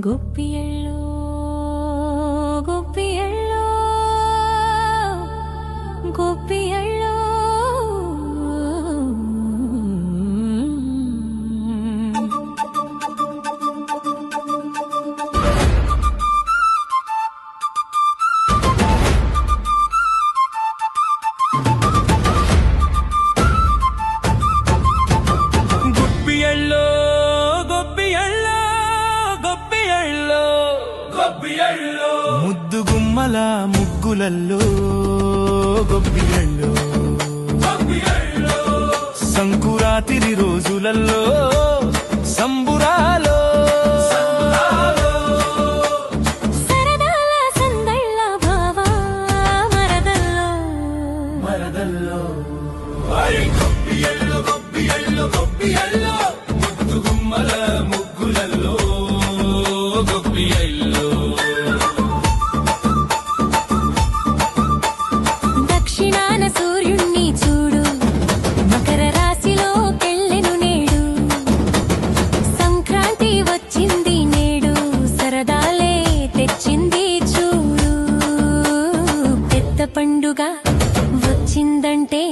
గొప్పియల్లో గొప్పియల్లో గొప్పియల్లో ముద్దు గుమ్మల ముగ్గులల్లో గొబ్బియల్లో సంకురాతిరి రోజులల్లో సంబురాలో సరదాల సందళ్ళ భావా మరదల్లో మరదల్లో గొబ్బియల్లో గొబ్బియల్లో గొబ్బియల్లో ముద్దు గుమ్మల ముగ్గులల్లో గొబ్బియల్లో దక్షిణాన సూర్యుణ్ణి చూడు మకర రాశిలో కెళ్ళెను నేడు సంక్రాంతి వచ్చింది నేడు సరదాలే తెచ్చింది చూడు పెద్ద పండుగ వచ్చిందంటే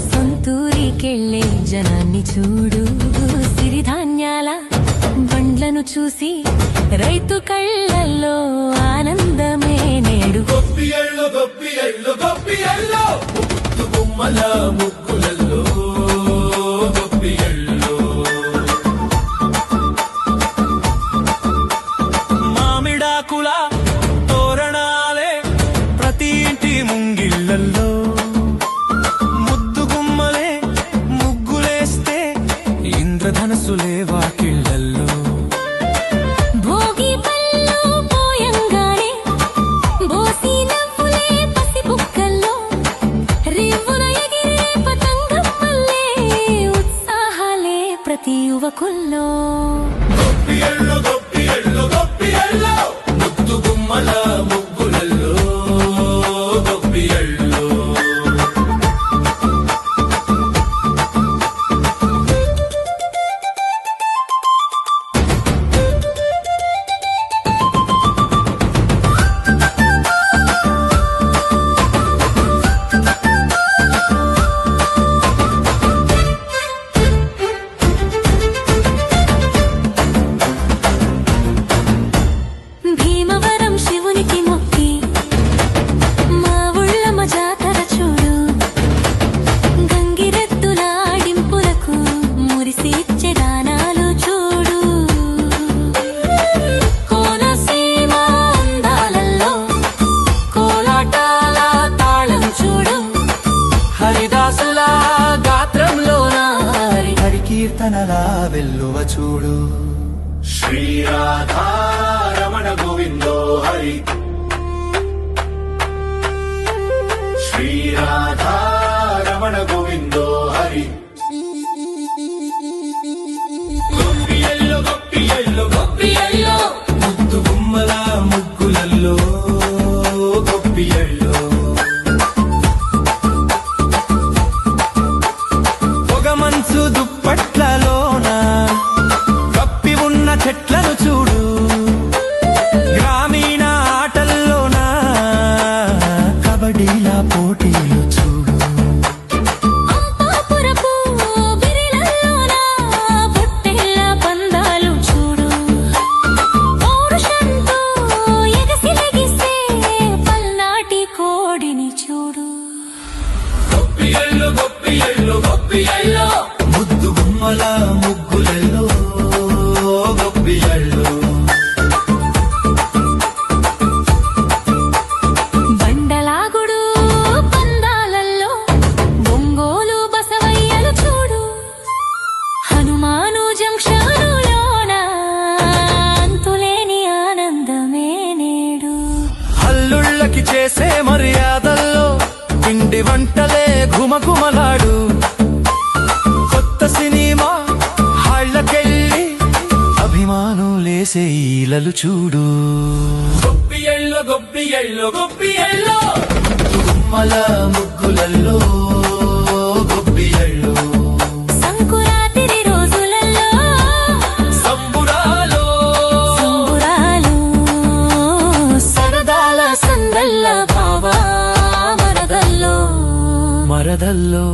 సొంతూరికెళ్ళే జనాన్ని చూడు సిరిధాన్యాల బండ్లను చూసి రైతు కళ్ళల్లో ఆనందమే నేడు గొబ్బియల్లో గొబ్బియల్లో గొబ్బియల్లో ముద్దు గుమ్మల ముగ్గులల్లో గొబ్బియల్లో మామిడాకుల తోరణాలే ప్రతి ఇంటి ముంగిళ్ళల్లో ముద్దు గుమ్మలే ముగ్గులేస్తే ఇంద్రధనస్సులే వాకిళ్ళల్లో భోగి పళ్ళు పోయంగానే బోసి నవ్వులే పసి బుక్కల్లో రివ్వున ఎగిరే పతంగమ్మల్లే ఉత్సాహాలే ప్రతి యువకుల్లో గొబ్బియల్లో గొబ్బియల్లో గొబ్బియల్లో ముద్దు గుమ్మల ముగ్గులల్లో గొబ్బియల్లో భీమవరం శివునికి మొక్కి మా ఊళ్ళమ్మ జాతర చూడు గంగిరెద్దుల ఆడింపులకు మురిసిచ్చే దానాలు చూడు కోనసీమ అందాలలో కోలాటాల తాళం చూడు హరిదాసుల గాత్రంలోన హరి కీర్తనల వెల్లువ చూడు శ్రీరాధా రమణ గోవిందో హరి శ్రీరాధా రమణ గోవిందో హరి గొబ్బియల్లో గొబ్బియల్లో గొబ్బియల్లో ముద్దు గుమ్మల ముగ్గులల్లో గొబ్బియల్లో పొగమంచు దుప్పట్లలోన కప్పి ఉన్న చెట్లను చూడు గ్రామీణ ఆటల్లోన కబడ్డీల పోటీలు చూడు అంపాపురపు గిరిలలోన పొట్టేళ్ల పందాలు చూడు పౌరుషంతో ఎగసిలెగిసే పల్నాటి కోడిని చూడు గొబ్బియల్లో గొబ్బియల్లో గొబ్బియల్లో ముద్దు గుమ్మల ముగ్గులలో గొబ్బియల్లో బండలాగుడు పందాలల్లో ఒంగోలు బసవయ్యలు చూడు హనుమాను జంక్షనులోన అంతులేని ఆనందమే నేడు అల్లుళ్ళకి చేసే మర్యాదల్లో పిండి వంటలే ఘుమఘుమలాడు కొత్త సినిమా హాళ్ళకెళ్ళి అభిమానులేసే ఈలలు చూడు గొబ్బియల్లో గొబ్బియల్లో గొబ్బియల్లో గుమ్మల ముగ్గులల్లో గొబ్బియల్లో సంకురాతిరి రోజులలో సంబురాలో సంబురాలు మర్యాదల్లో